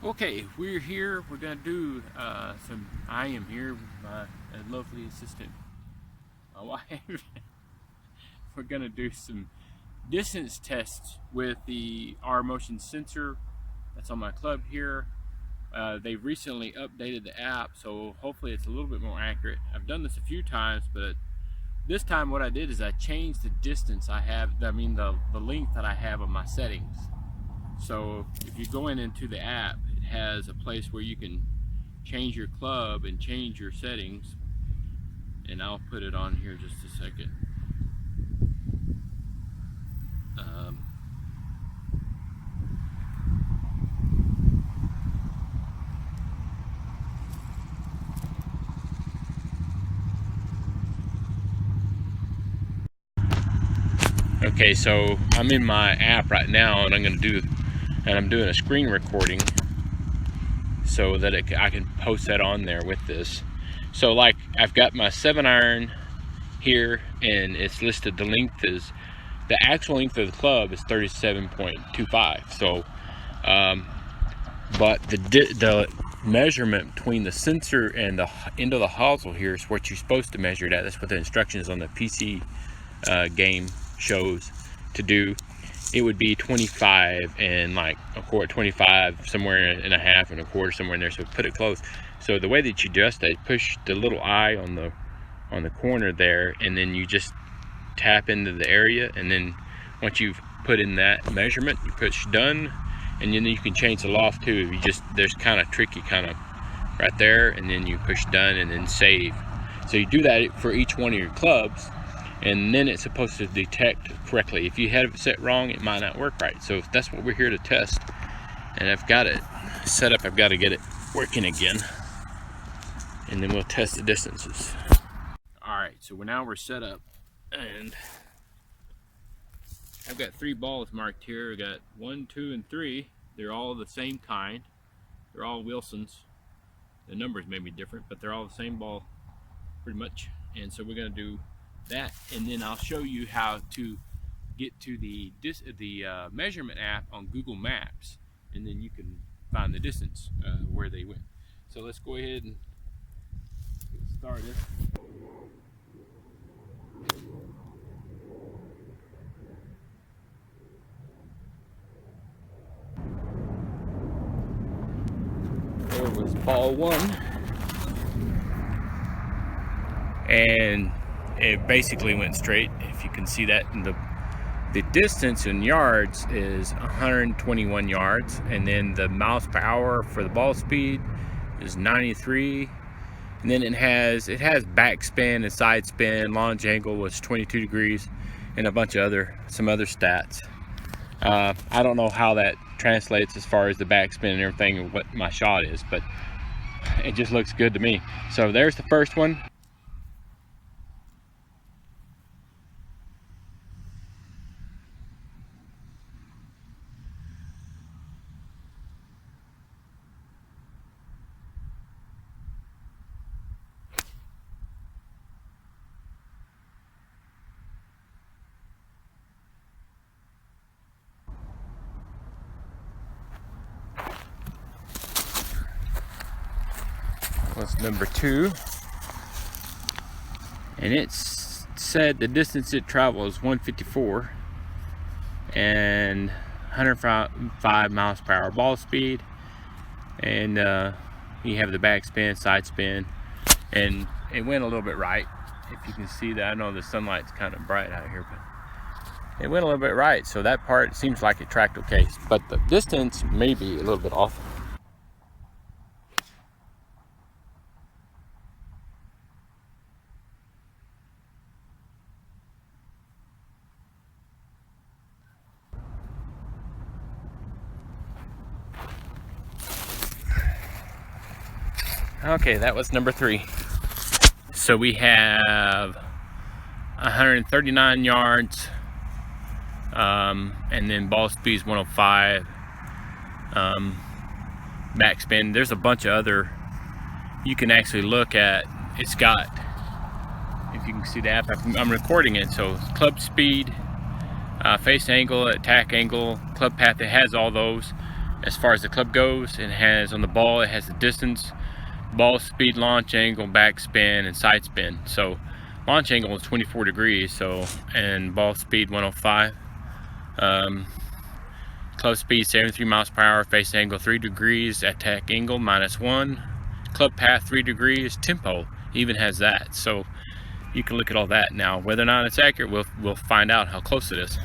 Okay, we're here. We're gonna do I am here with my lovely assistant, my wife. We're gonna do some distance tests with the R motion sensor that's on my club here. They've recently updated the app, so hopefully it's a little bit more accurate. I've done this a few times, but this time what I did is I changed the distance I have, the length that I have of my settings. So if you go into the app, it has a place where you can change your club and change your settings, and I'll put it on here just a second. Okay, so I'm in my app right now, and I'm doing a screen recording so that I can post that on there with this. So like, I've got my 7-iron here, and it's listed, the actual length of the club is 37.25. So but the measurement between the sensor and the end of the hosel here is what you're supposed to measure it at. That's what the instructions on the PC game shows to do. It would be 25 and like a quarter, 25 somewhere and a half and a quarter somewhere in there, so put it close. So the way that you adjust that, push the little eye on the corner there, and then you just tap into the area, and then once you've put in that measurement, you push done, and then you can change the loft too. There's kind of tricky kind of right there, and then you push done and then save. So you do that for each one of your clubs, and then it's supposed to detect correctly. If you have it set wrong, it might not work right. So that's what we're here to test, and I've got it set up. I've got to get it working again, and then we'll test the distances. All right, so we're set up, and I've got 3 balls marked here. I got 1, 2, and 3. They're all the same kind. They're all Wilsons. The numbers may be different, but they're all the same ball pretty much. And so we're going to do that, and then I'll show you how to get to the measurement app on Google Maps, and then you can find the distance where they went. So let's go ahead and get started. There was ball 1, and it basically went straight. If you can see that, the distance in yards is 121 yards, and then the miles per hour for the ball speed is 93, and then it has backspin and side spin. Launch angle was 22 degrees, and some other stats. I don't know how that translates as far as the backspin and everything and what my shot is, but it just looks good to me. So there's the first one. Was number 2, and it's said the distance it travels is 154 and 105 miles per hour ball speed, and you have the backspin, side spin, and it went a little bit right. If you can see that, I know the sunlight's kind of bright out here, but it went a little bit right, so that part seems like it tracked okay, but the distance may be a little bit off. Okay, that was number 3. So we have 139 yards, and then ball speed is 105. Backspin. There's a bunch of other you can actually look at. It's got, if you can see the app, I'm recording it. So club speed, face angle, attack angle, club path. It has all those. as far as the club goes. It has on the ball, it has the distance, ball speed, launch angle, backspin, and side spin. So launch angle is 24 degrees, so, and ball speed 105. Club speed 73 miles per hour, face angle 3 degrees, attack angle -1, club path 3 degrees, tempo even has that. So you can look at all that. Now whether or not it's accurate, we'll find out how close it is.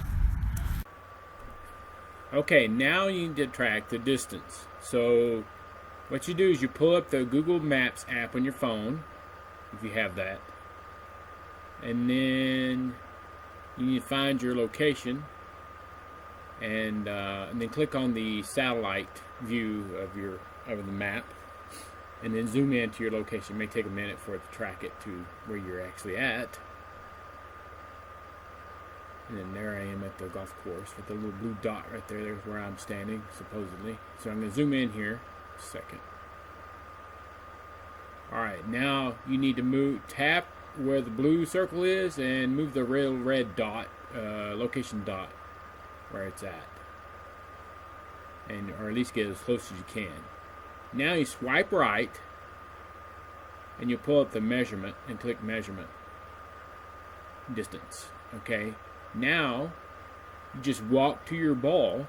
Okay, now you need to track the distance. So what you do is you pull up the Google Maps app on your phone, if you have that, and then you need to find your location, and then click on the satellite view of the map, and then zoom in to your location. It may take a minute for it to track it to where you're actually at. And then there I am at the golf course with the little blue dot right there. There's where I'm standing, supposedly. So I'm going to zoom in here. A second. Alright, now you need to tap where the blue circle is and move the real red dot, location dot, where it's at. Or at least get as close as you can. Now you swipe right and you pull up the measurement and click measurement distance. Okay. Now you just walk to your ball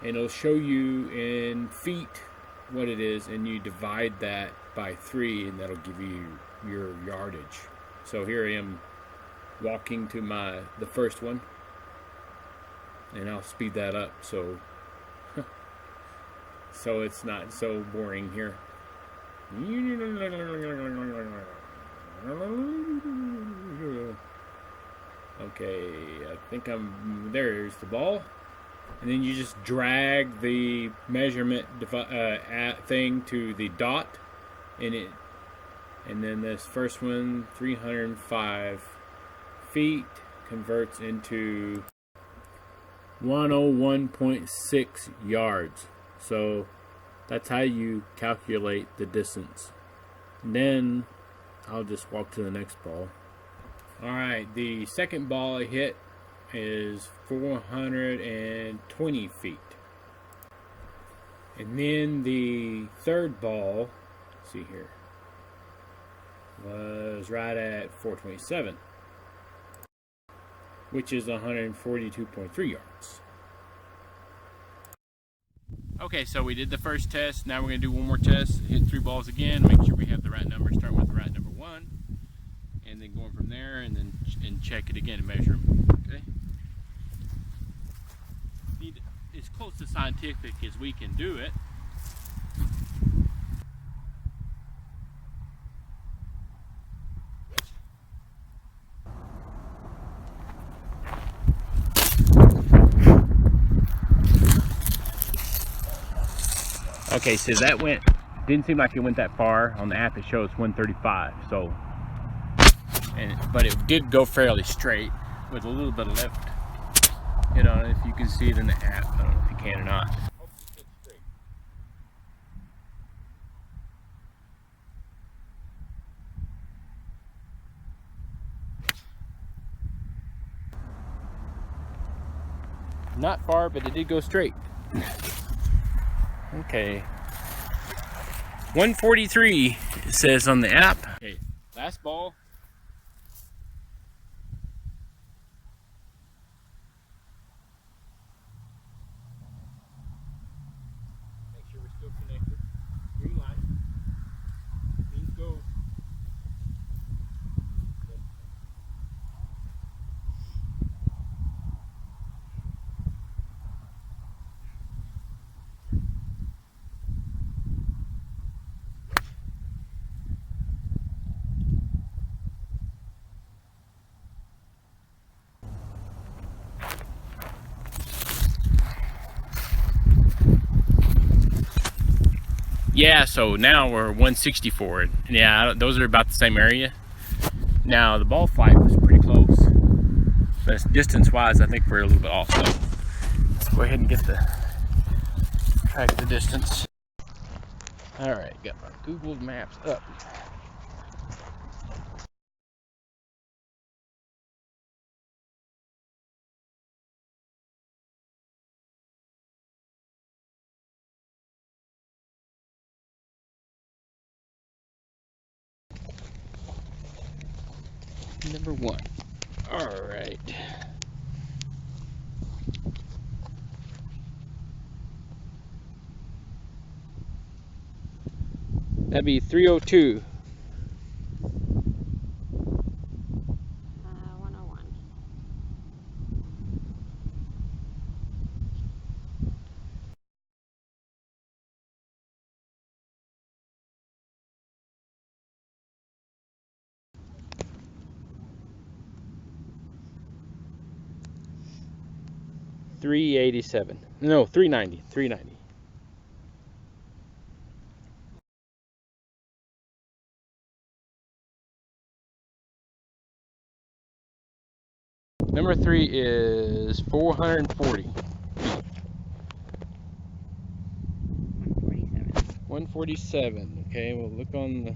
and it'll show you in feet what it is, and you divide that by 3 and that'll give you your yardage. So here I am walking to the first one, and I'll speed that up so it's not so boring here. Okay, I think there's the ball. And then you just drag the measurement thing to the dot in it. And then this first one, 305 feet, converts into 101.6 yards. So that's how you calculate the distance. And then I'll just walk to the next ball. Alright, the second ball I hit is 420 feet. And then the third ball, let's see here, was right at 427, which is 142.3 yards. Okay, so we did the first test. Now we're going to do one more test. Hit 3 balls again, make sure we have the right number, starting with the right number 1. And then going from there, and then check it again and measure them. Okay. Need as close to scientific as we can do it. Okay, so that didn't seem like it went that far. On the app it shows 135. So. But it did go fairly straight with a little bit of lift hit on it, if you can see it in the app. I don't know if you can or not. Not far, but it did go straight. Okay. 143 it says on the app. Okay, last ball. Still connected. Green light. Means go. Yeah, so now we're 164. Yeah, those are about the same area. Now the ball flight was pretty close, but distance wise I think we're a little bit off. So let's go ahead and track the distance. Alright, got my Google Maps up. Number 1. All right. That'd be 302. 101. $387. No, $390. $390. Number 3 is 440. 147. 147. Okay, we'll look on the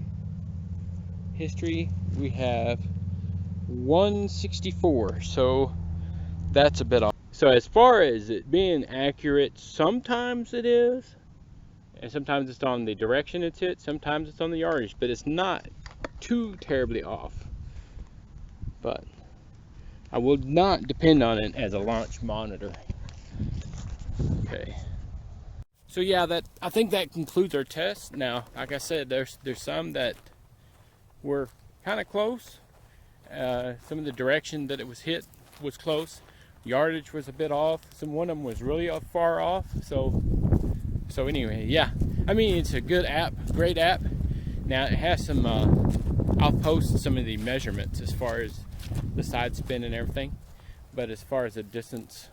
history. We have 164. So that's a bit off. So as far as it being accurate, sometimes it is, and sometimes it's on the direction it's hit, sometimes it's on the yardage, but it's not too terribly off. But I would not depend on it as a launch monitor. Okay. So yeah, I think that concludes our test. Now, like I said, there's some that were kind of close. Some of the direction that it was hit was close. Yardage was a bit off. One of them was really far off. So anyway, yeah. I mean, it's a good app, great app. Now it has some. I'll post some of the measurements as far as the side spin and everything. But as far as the distance,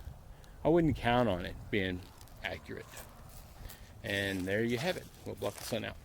I wouldn't count on it being accurate. And there you have it. We'll block the sun out.